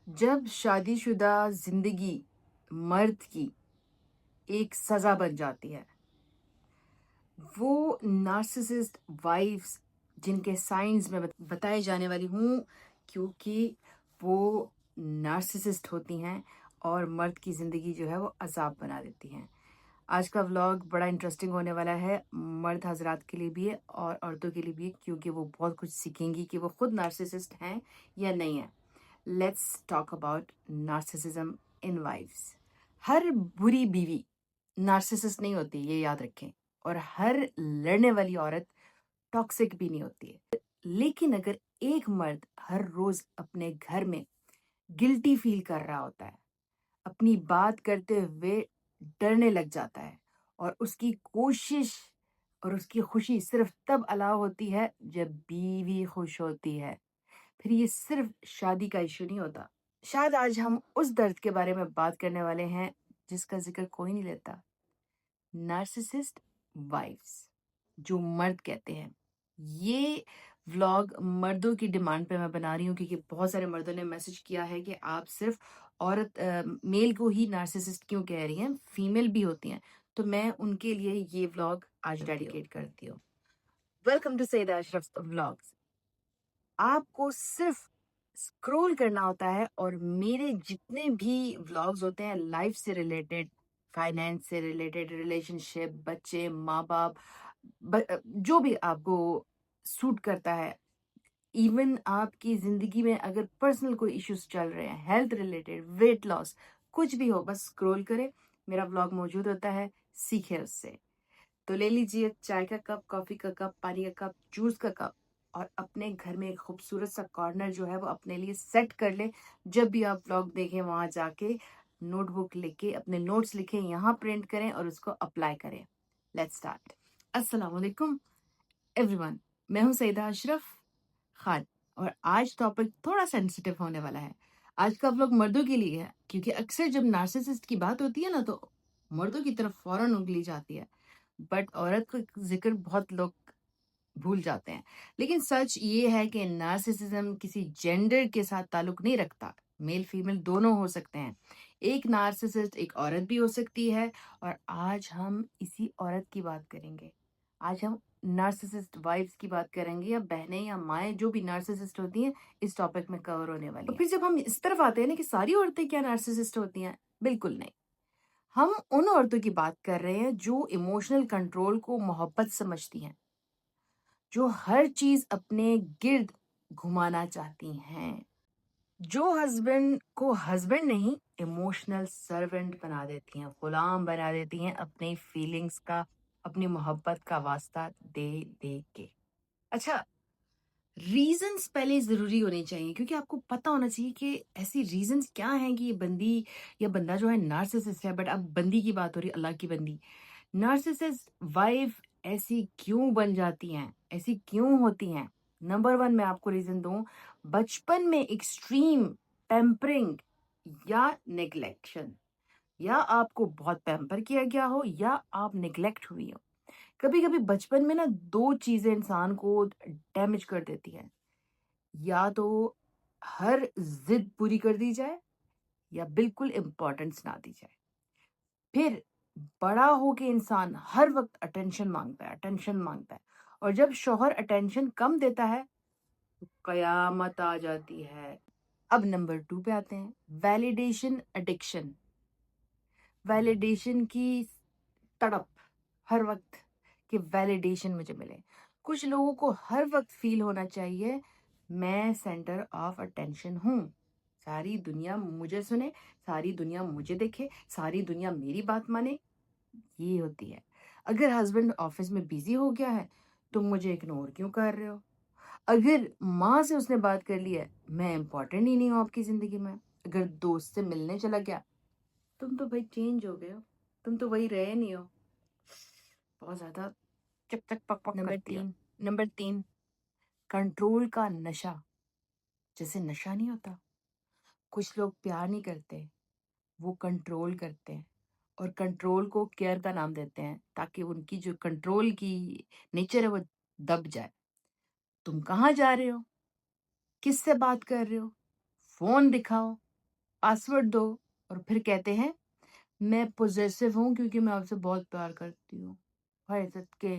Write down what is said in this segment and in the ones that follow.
जब शादीशुदा जिंदगी मर्द की एक सजा बन जाती है, वो नार्सिसिस्ट वाइफ्स जिनके साइंस में बताए जाने वाली हूँ, क्योंकि वो नार्सिसिस्ट होती हैं और मर्द की ज़िंदगी जो है वो अजाब बना देती हैं। आज का व्लॉग बड़ा इंटरेस्टिंग होने वाला है, मर्द हजरात के लिए भी है और औरतों के लिए भी है, क्योंकि वो बहुत कुछ सीखेंगी कि वो खुद नार्सिसिस्ट हैं या नहीं है। Let's talk about narcissism in wives. हर बुरी बीवी नार्सिसिस्ट नहीं होती, ये याद रखें। और हर लड़ने वाली औरत टॉक्सिक भी नहीं होती है। लेकिन अगर एक मर्द हर रोज अपने घर में गिल्टी फील कर रहा होता है, अपनी बात करते हुए डरने लग जाता है, और उसकी कोशिश और उसकी खुशी सिर्फ तब अलाउ होती है जब बीवी खुश होती है, फिर ये सिर्फ शादी का इशू नहीं होता। शायद आज हम उस दर्द के बारे में बात करने वाले हैं जिसका जिक्र कोई नहीं लेता। नार्सिसिस्ट वाइफ्स, जो मर्द कहते हैं। ये व्लॉग मर्दों की डिमांड पे मैं बना रही हूँ, क्योंकि बहुत सारे मर्दों ने मैसेज किया है कि आप सिर्फ मेल को ही नार्सिसिस्ट क्यों कह रही हैं, फीमेल भी होती हैं। तो मैं उनके लिए ये व्लॉग आज डेडिकेट करती हूँ। Welcome to Saida Ashraf vlogs. आपको सिर्फ स्क्रॉल करना होता है और मेरे जितने भी व्लॉग्स होते हैं लाइफ से रिलेटेड, फाइनेंस से रिलेटेड, रिलेशनशिप, बच्चे, माँ बाप, जो भी आपको सूट करता है, इवन आपकी जिंदगी में अगर पर्सनल कोई इश्यूज चल रहे हैं, हेल्थ रिलेटेड, वेट लॉस, कुछ भी हो, बस स्क्रॉल करें, मेरा व्लॉग मौजूद होता है, सीखे उससे। तो ले लीजिए चाय का कप, कॉफी का कप, पानी का कप, जूस का कप, और अपने घर में एक खूबसूरत सा कॉर्नर जो है वो अपने लिए सेट कर ले। जब भी आप व्लॉग देखें, वहां जाके नोटबुक लेके अपने नोट्स लिखें, यहाँ प्रिंट करें और उसको अप्लाई करें। Let's start. अस्सलाम वालेकुम एवरीवन, मैं हूँ सईदा अशरफ खान, और आज टॉपिक थोड़ा सेंसिटिव होने वाला है। आज का व्लॉग मर्दों के लिए है, क्योंकि अक्सर जब नार्सिसिस्ट की बात होती है ना, तो मर्दों की तरफ फौरन उंगली जाती है, बट औरत का जिक्र बहुत लोग भूल जाते हैं। लेकिन सच ये है कि नार्सिसिज्म किसी जेंडर के साथ ताल्लुक नहीं रखता, मेल फीमेल दोनों हो सकते हैं। एक नार्सिसिस्ट एक औरत भी हो सकती है, और आज हम इसी औरत की बात करेंगे। आज हम नार्सिसिस्ट वाइफ्स की बात करेंगे, या बहनें या माएँ जो भी नार्सिसिस्ट होती हैं, इस टॉपिक में कवर होने वाली तो है। फिर जब हम इस तरफ आते हैं ना कि सारी औरतें क्या नार्सिसिस्ट होती हैं, बिल्कुल नहीं। हम उन औरतों की बात कर रहे हैं जो इमोशनल कंट्रोल को मोहब्बत समझती हैं, जो हर चीज अपने गिर्द घुमाना चाहती हैं, जो हस्बैंड को हस्बैंड नहीं इमोशनल सर्वेंट बना देती हैं, गुलाम बना देती हैं, अपनी फीलिंग्स का, अपनी मोहब्बत का वास्ता दे दे के। अच्छा, रीजंस पहले जरूरी होने चाहिए, क्योंकि आपको पता होना चाहिए कि ऐसी रीजंस क्या हैं कि ये बंदी या बंदा जो है नार्सिसिस्ट है। बट अब बंदी की बात हो रही है, अल्लाह की बंदी। नार्सिसिस्ट वाइफ ऐसी क्यों बन जाती हैं, ऐसी क्यों होती हैं? नंबर वन मैं आपको रीजन दूं, बचपन में एक्सट्रीम पैम्परिंग या नेग्लेक्शन, या आपको बहुत पैम्पर किया गया हो या आप नेग्लेक्ट हुई हो। कभी कभी बचपन में ना दो चीजें इंसान को डैमेज कर देती हैं, या तो हर जिद पूरी कर दी जाए, या बिल्कुल इम्पोर्टेंस ना दी जाए। फिर बड़ा होके इंसान हर वक्त अटेंशन मांगता है, अटेंशन मांगता है, और जब शौहर अटेंशन कम देता है तो कयामत आ जाती है। अब नंबर टू पे आते हैं, वैलिडेशन एडिक्शन। वैलिडेशन की तड़प, हर वक्त कि वैलिडेशन मुझे मिले। कुछ लोगों को हर वक्त फील होना चाहिए मैं सेंटर ऑफ अटेंशन हूँ, सारी दुनिया मुझे सुने, सारी दुनिया मुझे देखे, सारी दुनिया मेरी बात माने। ये होती है। अगर हस्बैंड ऑफिस में बिजी हो गया है, तुम मुझे इग्नोर क्यों कर रहे हो? अगर माँ से उसने बात कर ली है, मैं इंपॉर्टेंट ही नहीं हूँ आपकी जिंदगी में। अगर दोस्त से मिलने चला गया, तुम तो भाई चेंज हो गए हो, तुम तो वही रहे नहीं हो। बहुत ज्यादा चक चक पक पक नंबर करती हो। 3। नंबर 3, कंट्रोल का नशा। जैसे नशा नहीं होता, कुछ लोग प्यार नहीं करते, वो कंट्रोल करते हैं, और कंट्रोल को केयर का नाम देते हैं, ताकि उनकी जो कंट्रोल की नेचर है वो दब जाए। तुम कहाँ जा रहे हो, किससे बात कर रहे हो, फोन दिखाओ, पासवर्ड दो और फिर कहते हैं मैं पॉसेसिव हूँ क्योंकि मैं आपसे बहुत प्यार करती हूँ। हाय सदके,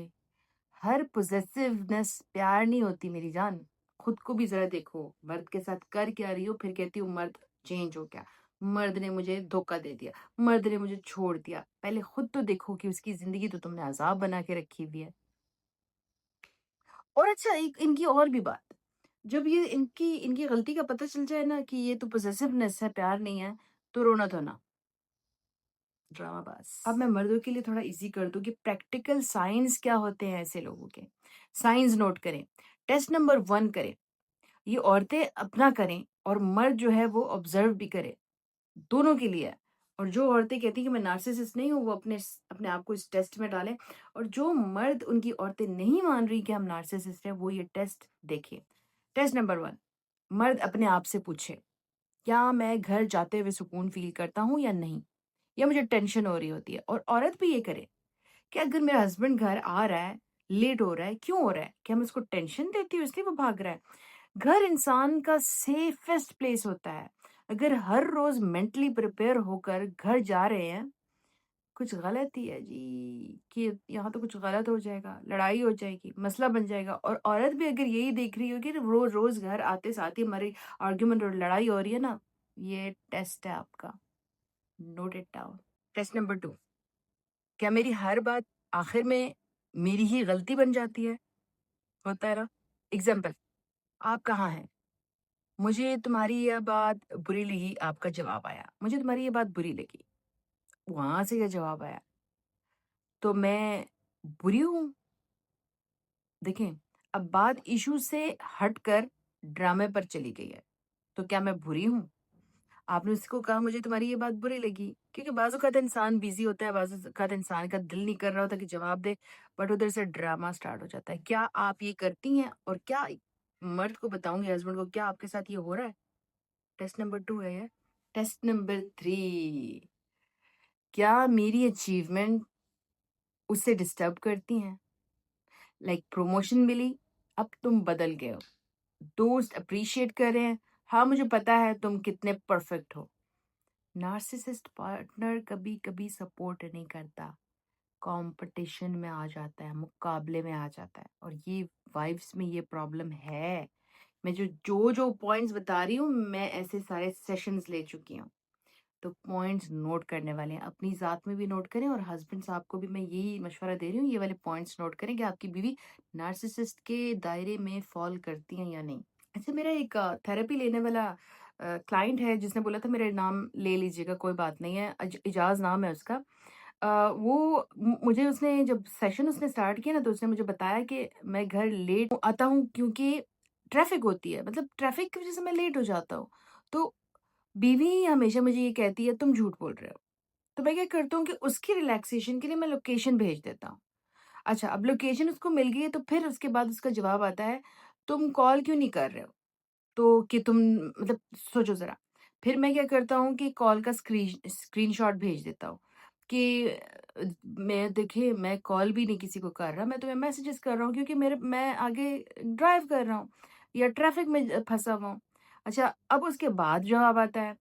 हर पॉसेसिवनेस प्यार नहीं होती मेरी जान। खुद को भी ज़रा देखो, मर्द के साथ कर क्या रही हो, फिर कहती हो मर्द चेंज हो गया, मर्द ने मुझे धोखा दे दिया, मर्द ने मुझे छोड़ दिया। पहले खुद तो देखो कि उसकी ज़िंदगी तो तुमने अज़ाब बना के रखी हुई है। और अच्छा एक इनकी और भी बात, जब ये इनकी इनकी गलती का पता चल जाए ना कि ये तो पॉसेसिवनेस है, प्यार नहीं है, तो रोना धोना, ड्रामाबाज। अब मैं मर्दों के लिए थोड़ा इजी कर दूं कि प्रैक्टिकल साइंस क्या होते हैं ऐसे लोगों के। साइंस नोट करें, टेस्ट नंबर 1 करें, ये औरतें अपना करें और मर्द जो है वो ऑब्जर्व भी करे, दोनों के लिए है। और जो औरतें कहती हैं कि मैं नार्सिसिस्ट नहीं हूँ, वो अपने आप को इस टेस्ट में डालें। और जो मर्द उनकी औरतें नहीं मान रही कि हम नार्सिसिस्ट हैं, वो ये टेस्ट देखें। टेस्ट नंबर 1, मर्द अपने आप से पूछे, क्या मैं घर जाते हुए सुकून फ़ील करता हूँ या नहीं? या मुझे टेंशन हो रही होती है? और औरत भी ये करे कि अगर मेरा हस्बैंड घर आ रहा है, लेट हो रहा है, क्यों हो रहा है? क्या मैं उसको टेंशन देती हूँ इसलिए वो भाग रहा है? घर इंसान का सेफेस्ट प्लेस होता है। अगर हर रोज़ मेंटली प्रिपेयर होकर घर जा रहे हैं, कुछ गलत ही है जी, कि यहाँ तो कुछ गलत हो जाएगा, लड़ाई हो जाएगी, मसला बन जाएगा। और औरत भी अगर यही देख रही होगी कि रोज़-रोज़ घर आते साथ ही हमारी आर्गुमेंट और लड़ाई हो रही है ना, ये टेस्ट है आपका। Note it down. Test number 2, क्या मेरी हर बात आखिर में मेरी ही गलती बन जाती है? होता है ना? एग्ज़ाम्पल, आप कहाँ हैं? मुझे तुम्हारी यह बात बुरी लगी, आपका जवाब आया। मुझे तुम्हारी ये बात बुरी लगी। वहाँ से क्या जवाब आया? तो मैं बुरी हूँ? देखें, अब बात इश्यू से हटकर ड्रामे पर चली गई है। तो क्या मैं बुरी हूँ? आपने उसको कहा मुझे तुम्हारी ये बात बुरी लगी, क्योंकि बाज़ औक़ात इंसान बिज़ी होता है, बाज़ औक़ात इंसान का दिल नहीं कर रहा होता कि जवाब दे, बट उधर से ड्रामा स्टार्ट हो जाता है। क्या आप ये करती हैं? और क्या मर्द को बताऊँगी, हस्बैंड को, क्या आपके साथ ये हो रहा है? टेस्ट नंबर 2 है ये। टेस्ट नंबर 3, क्या मेरी अचीवमेंट उसे डिस्टर्ब करती हैं? लाइक प्रमोशन मिली, अब तुम बदल गए हो। दोस्त अप्रिशिएट कर रहे हैं, हाँ मुझे पता है तुम कितने परफेक्ट हो। नार्सिसिस्ट पार्टनर कभी-कभी सपोर्ट नहीं करता, कंपटीशन में आ जाता है, मुकाबले में आ जाता है, और ये वाइफ्स में ये प्रॉब्लम है। मैं जो पॉइंट्स बता रही हूँ, मैं ऐसे सारे सेशंस ले चुकी हूँ। तो पॉइंट्स नोट करने वाले हैं, अपनी ज़ात में भी नोट करें, और हस्बैंड साहब को भी मैं यही मशवरा दे रही हूँ, ये वाले पॉइंट्स नोट करें कि आपकी बीवी नार्सिसिस्ट के दायरे में फॉल करती हैं या नहीं। अच्छा, मेरा एक थेरेपी लेने वाला क्लाइंट है जिसने बोला था मेरा नाम ले लीजिएगा, कोई बात नहीं है, इजाज़ नाम है उसका। वो मुझे उसने जब सेशन उसने स्टार्ट किया ना, तो उसने मुझे बताया कि मैं घर लेट आता हूँ क्योंकि ट्रैफिक होती है, मतलब ट्रैफिक की वजह से मैं लेट हो जाता हूँ। तो बीवी हमेशा मुझे ये कहती है तुम झूठ बोल रहे हो। तो मैं क्या करता हूँ कि उसकी रिलैक्सेशन के लिए मैं लोकेशन भेज देता हूँ। अच्छा, अब लोकेशन उसको मिल गई है, तो फिर उसके बाद उसका जवाब आता है, तुम कॉल क्यों नहीं कर रहे हो? तो कि तुम, मतलब सोचो ज़रा। फिर मैं क्या करता हूँ कि कॉल का स्क्रीनशॉट भेज देता हूँ कि मैं देखिए मैं कॉल भी नहीं किसी को कर रहा, मैं तुम्हें मैसेजेस कर रहा हूँ क्योंकि मैं आगे ड्राइव कर रहा हूँ या ट्रैफिक में फँसा हुआ हूँ। अच्छा, अब उसके बाद जवाब आता है,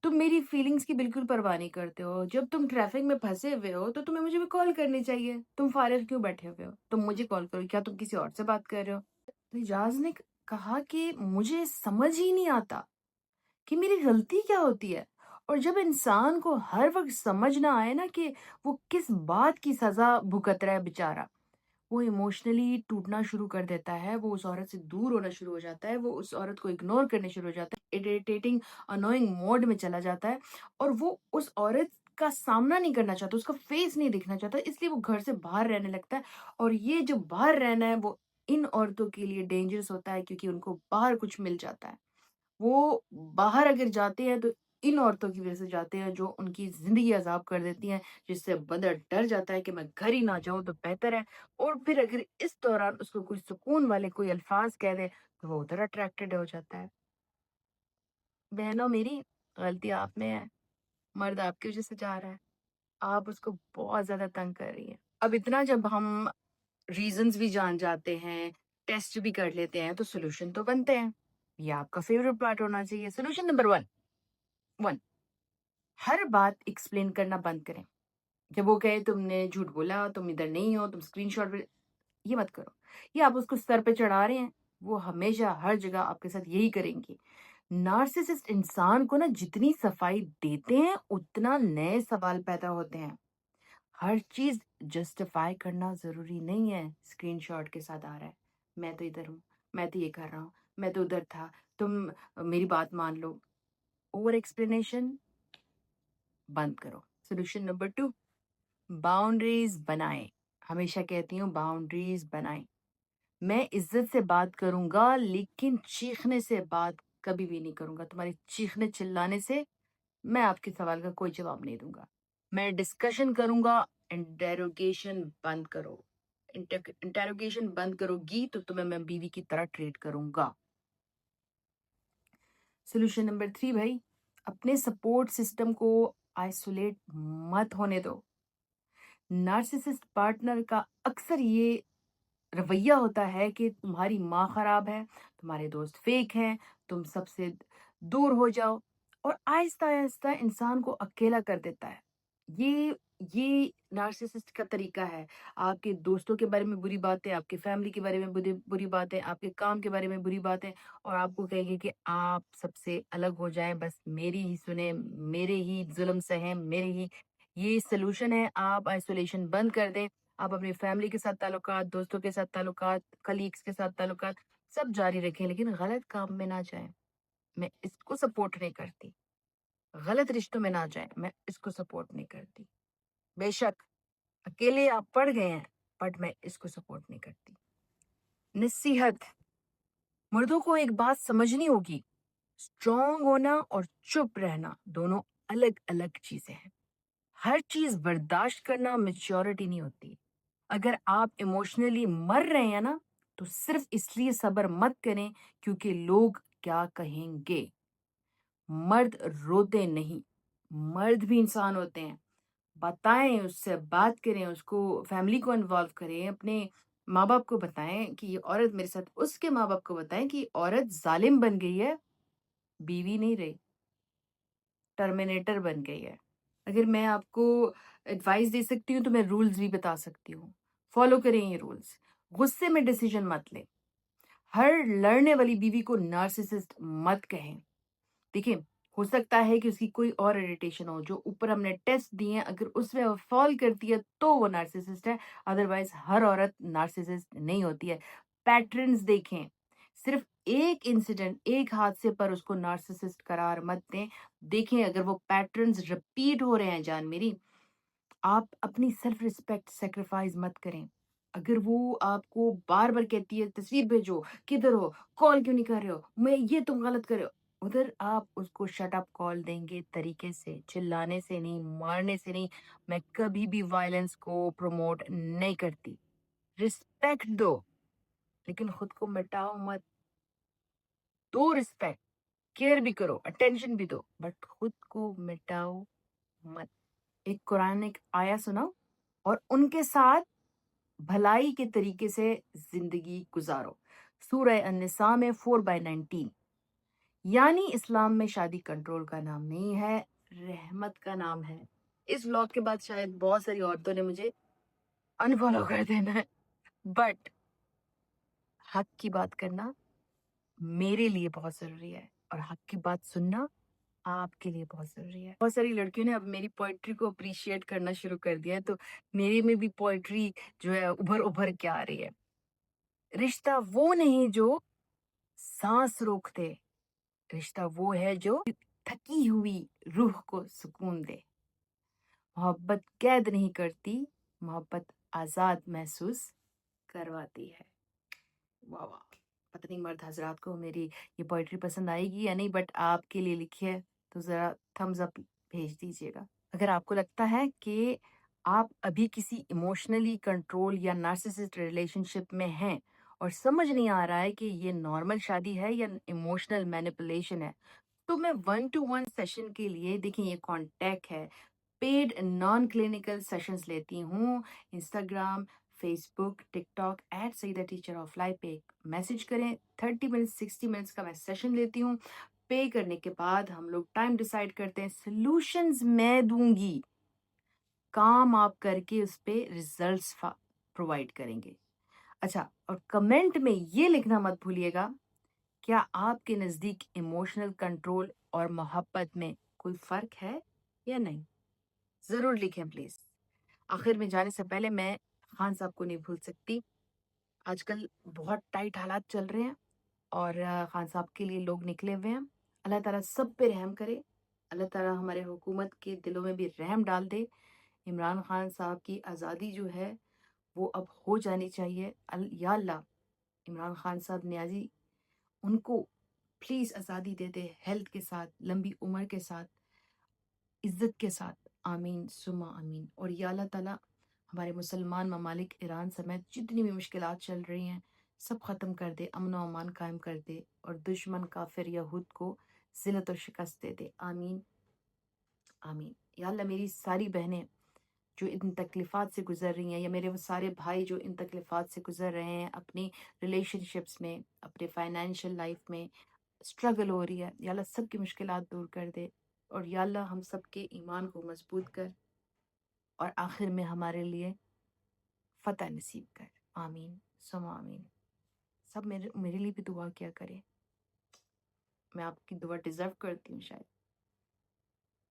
तुम मेरी फीलिंग्स की बिल्कुल परवाह नहीं करते हो। जब तुम ट्रैफिक में फँसे हुए हो, तो तुम्हें मुझे भी कॉल करनी चाहिए। तुम फ़ारिग क्यों बैठे हुए हो? तुम मुझे कॉल करो, क्या तुम किसी और से बात कर रहे हो? तो इजाज़ ने कहा कि मुझे समझ ही नहीं आता कि मेरी गलती क्या होती है? और जब इंसान को हर वक़्त समझ ना आए ना कि वो किस बात की सज़ा भुगत रहा है बेचारा, वो इमोशनली टूटना शुरू कर देता है, वो उस औरत से दूर होना शुरू हो जाता है, वो उस औरत को इग्नोर करने शुरू हो जाता है, इरिटेटिंग, अनोइंग मोड में चला जाता है, और वो उस औरत का सामना नहीं करना चाहता, उसका फेस नहीं दिखना चाहता, इसलिए वो घर से बाहर रहने लगता है। और ये जो बाहर रहना है, वो इन औरतों के लिए डेंजरस होता है क्योंकि उनको बाहर कुछ मिल जाता है। वो बाहर अगर जाते हैं तो इन औरतों की वज़ह से जाते हैं जो उनकी ज़िंदगी अज़ाब कर देती हैं, जिससे बंदा डर जाता है कि मैं घर ही ना जाऊँ तो बेहतर है। और फिर अगर इस दौरान उसको कोई सुकून वाले कोई अल्फ़ाज़ कह दें, तो वो उधर अट्रैक्टेड हो जाता है। बहनों मेरी, गलती आप में है, मर्द आपकी वज़ह से जा रहा है। आप उसको बहुत ज़्यादा तंग कर रही हैं। अब इतना जब हम रीज़न्स भी जान जाते हैं, टेस्ट भी कर लेते हैं, तो सॉल्यूशन तो बनते हैं। ये आपका फ़ेवरेट पार्ट होना चाहिए। सॉल्यूशन नंबर 1, 1, हर बात एक्सप्लेन करना बंद करें। जब वो कहे तुमने झूठ बोला, तुम इधर नहीं हो, तुम स्क्रीनशॉट पे, ये मत करो। ये आप उसको सर पे चढ़ा रहे हैं, वो हमेशा हर जगह आपके साथ यही करेंगी। नार्सिसिस्ट इंसान को ना जितनी सफाई देते हैं, उतना नए सवाल पैदा होते हैं। हर चीज़ जस्टिफाई करना ज़रूरी नहीं है, स्क्रीनशॉट के साथ आ रहा है, मैं तो इधर हूँ, मैं तो ये कर रहा हूँ, मैं तो उधर था, तुम मेरी बात मान लो। ओवर एक्सप्लेनेशन बंद करो। सॉल्यूशन नंबर 2, बाउंड्रीज बनाएं। हमेशा कहती हूँ बाउंड्रीज बनाएं। मैं इज्जत से बात करूंगा, लेकिन चीखने से बात कभी भी नहीं करूंगा। तुम्हारे चीखने चिल्लाने से मैं आपके सवाल का कोई जवाब नहीं दूंगा। मैं डिस्कशन करूंगा, इंटेरोगेशन बंद करो। इंटेरोगेशन बंद करोगी तो तुम्हें मैं बीवी की तरह ट्रीट करूंगा। सोल्यूशन नंबर 3 भाई, अपने सपोर्ट सिस्टम को आइसोलेट मत होने दो। नार्सिसिस्ट पार्टनर का अक्सर ये रवैया होता है कि तुम्हारी माँ खराब है, तुम्हारे दोस्त फेक हैं, तुम सबसे दूर हो जाओ, और आहिस्ता आहिस्ता इंसान को अकेला कर देता है। ये नार्सिसिस्ट का तरीका है। आपके दोस्तों के बारे में बुरी बातें, आपके फैमिली के बारे में बुरी बुरी बातें, आपके काम के बारे में बुरी बातें, और आपको कहेंगे कि आप सबसे अलग हो जाएं, बस मेरी ही सुने, मेरे ही जुल्म सहें, मेरे ही। ये सोल्यूशन है, आप आइसोलेशन बंद कर दें। आप अपनी फैमिली के साथ ताल्लुकात, दोस्तों के साथ ताल्लुकात, कलीग्स के साथ ताल्लुकात सब जारी रखें, लेकिन गलत काम में ना जाएं। मैं इसको सपोर्ट नहीं करती। गलत रिश्तों में ना जाएं, मैं इसको सपोर्ट नहीं करती। बेशक अकेले आप पड़ गए हैं, बट मैं इसको सपोर्ट नहीं करती। नसीहत, मर्दों को एक बात समझनी होगी, स्ट्रांग होना और चुप रहना दोनों अलग अलग चीजें हैं। हर चीज बर्दाश्त करना मेच्योरिटी नहीं होती। अगर आप इमोशनली मर रहे हैं ना, तो सिर्फ इसलिए सब्र मत करें क्योंकि लोग क्या कहेंगे। मर्द रोते नहीं, मर्द भी इंसान होते हैं। बताएं, उससे बात करें, उसको फैमिली को इन्वॉल्व करें, अपने माँ बाप को बताएं कि ये औरत मेरे साथ, उसके माँ बाप को बताएं कि औरत जालिम बन गई है, बीवी नहीं रही, टर्मिनेटर बन गई है। अगर मैं आपको एडवाइस दे सकती हूँ तो मैं रूल्स भी बता सकती हूँ। फॉलो करें ये रूल्स। गुस्से में डिसीजन मत लें। हर लड़ने वाली बीवी को नार्सिसिस्ट मत कहें। देखिए, हो सकता है कि उसकी कोई और इरिटेशन हो, जो ऊपर हमने टेस्ट दिए हैं, अगर उसमें वो फॉल करती है तो वो नार्सिसिस्ट है। अदरवाइज हर औरत नार्सिसिस्ट नहीं होती है। पैटर्न्स देखें। सिर्फ एक इंसिडेंट, एक हादसे पर उसको नार्सिसिस्ट करार मत दें। देखें अगर वो पैटर्न्स रिपीट हो रहे हैं, जान मेरी, आप अपनी सेल्फ रिस्पेक्ट सेक्रीफाइस मत करें। अगर वो आपको बार बार कहती है तस्वीर भेजो, किधर हो, कॉल क्यों नहीं कर रहे हो, मैं ये तुम गलत कर रहे हो, उधर आप उसको शट अप कॉल देंगे तरीके से, चिल्लाने से नहीं, मारने से नहीं। मैं कभी भी वायलेंस को प्रमोट नहीं करती। रिस्पेक्ट दो, लेकिन खुद को मिटाओ मत। दो रिस्पेक्ट, केयर भी करो, अटेंशन भी दो, बट खुद को मिटाओ मत। एक कुरान एक आया सुनाओ और उनके साथ भलाई के तरीके से जिंदगी गुजारो। सूरह अन्निसा में 4/19। यानी इस्लाम में शादी कंट्रोल का नाम नहीं है, रहमत का नाम है। इस व्लॉग के बाद शायद बहुत सारी औरतों ने मुझे अनफॉलो कर देना है, बट हक की बात करना मेरे लिए बहुत जरूरी है, और हक की बात सुनना आपके लिए बहुत जरूरी है। बहुत सारी लड़कियों ने अब मेरी पोइट्री को अप्रिशिएट करना शुरू कर दिया है, तो मेरे में भी पोइट्री जो है उभर उभर के आ रही है। रिश्ता वो नहीं जो सांस रोक दे, रिश्ता वो है जो थकी हुई रूह को सुकून दे। मोहब्बत कैद नहीं करती, मोहब्बत आजाद महसूस करवाती है। वाह वाह। पता नहीं मर्द हजरात को मेरी ये पोइट्री पसंद आएगी या नहीं, बट आपके लिए लिखी है तो जरा थम्स अप भेज दीजिएगा। अगर आपको लगता है कि आप अभी किसी इमोशनली कंट्रोल या नार्सिसिस्ट रिलेशनशिप में हैं और समझ नहीं आ रहा है कि ये नॉर्मल शादी है या इमोशनल मैनिपुलेशन है, तो मैं 1-to-1 सेशन के लिए, देखिए ये कॉन्टैक्ट है, पेड नॉन क्लिनिकल सेशंस लेती हूँ। Instagram, Facebook, TikTok @Saida teacher of life पे एक मैसेज करें। 30 मिनट्स 60 मिनट्स का मैं सेशन लेती हूँ। पे करने के बाद हम लोग टाइम डिसाइड करते हैं, सॉल्यूशंस मैं दूंगी, काम आप करके उस पे रिजल्ट्स प्रोवाइड करेंगे। अच्छा, और कमेंट में ये लिखना मत भूलिएगा, क्या आपके नज़दीक इमोशनल कंट्रोल और मोहब्बत में कोई फ़र्क है या नहीं? ज़रूर लिखें प्लीज़। आखिर में जाने से पहले मैं खान साहब को नहीं भूल सकती। आजकल बहुत टाइट हालात चल रहे हैं और खान साहब के लिए लोग निकले हुए हैं। अल्लाह ताला सब पे रहम करे। अल्लाह ताला हमारे हुकूमत के दिलों में भी रहम डाल दे। इमरान खान साहब की आज़ादी जो है वो अब हो जानी चाहिए। या अल्लाह, इमरान खान साहब न्याजी, उनको प्लीज़ आज़ादी दे दे, हेल्थ के साथ, लंबी उम्र के साथ, इज़्ज़त के साथ। आमीन सुम्मा आमीन। और या अल्लाह ताला हमारे मुसलमान ममालिक ईरान समेत जितनी भी मुश्किलात चल रही हैं, सब ख़त्म कर दे, अमन व अमान कायम कर दे और दुश्मन काफिर यहूद को ज़िल्लत और शिकस्त दे दे। आमीन आमीन। या अल्लाह, मेरी सारी बहनें जो इन तकलीफ़ात से गुज़र रही हैं, या मेरे वो सारे भाई जो इन तकलीफ़ात से गुज़र रहे हैं, अपनी रिलेशनशिप्स में, अपने फाइनेंशियल लाइफ में स्ट्रगल हो रही है, या अल्लाह सबकी मुश्किलात दूर कर दे। और या अल्लाह हम सबके ईमान को मजबूत कर और आखिर में हमारे लिए फ़तह नसीब कर। आमीन सुम्मा आमीन। सब मेरे मेरे लिए भी दुआ किया करें। मैं आपकी दुआ डिज़र्व करती हूँ शायद।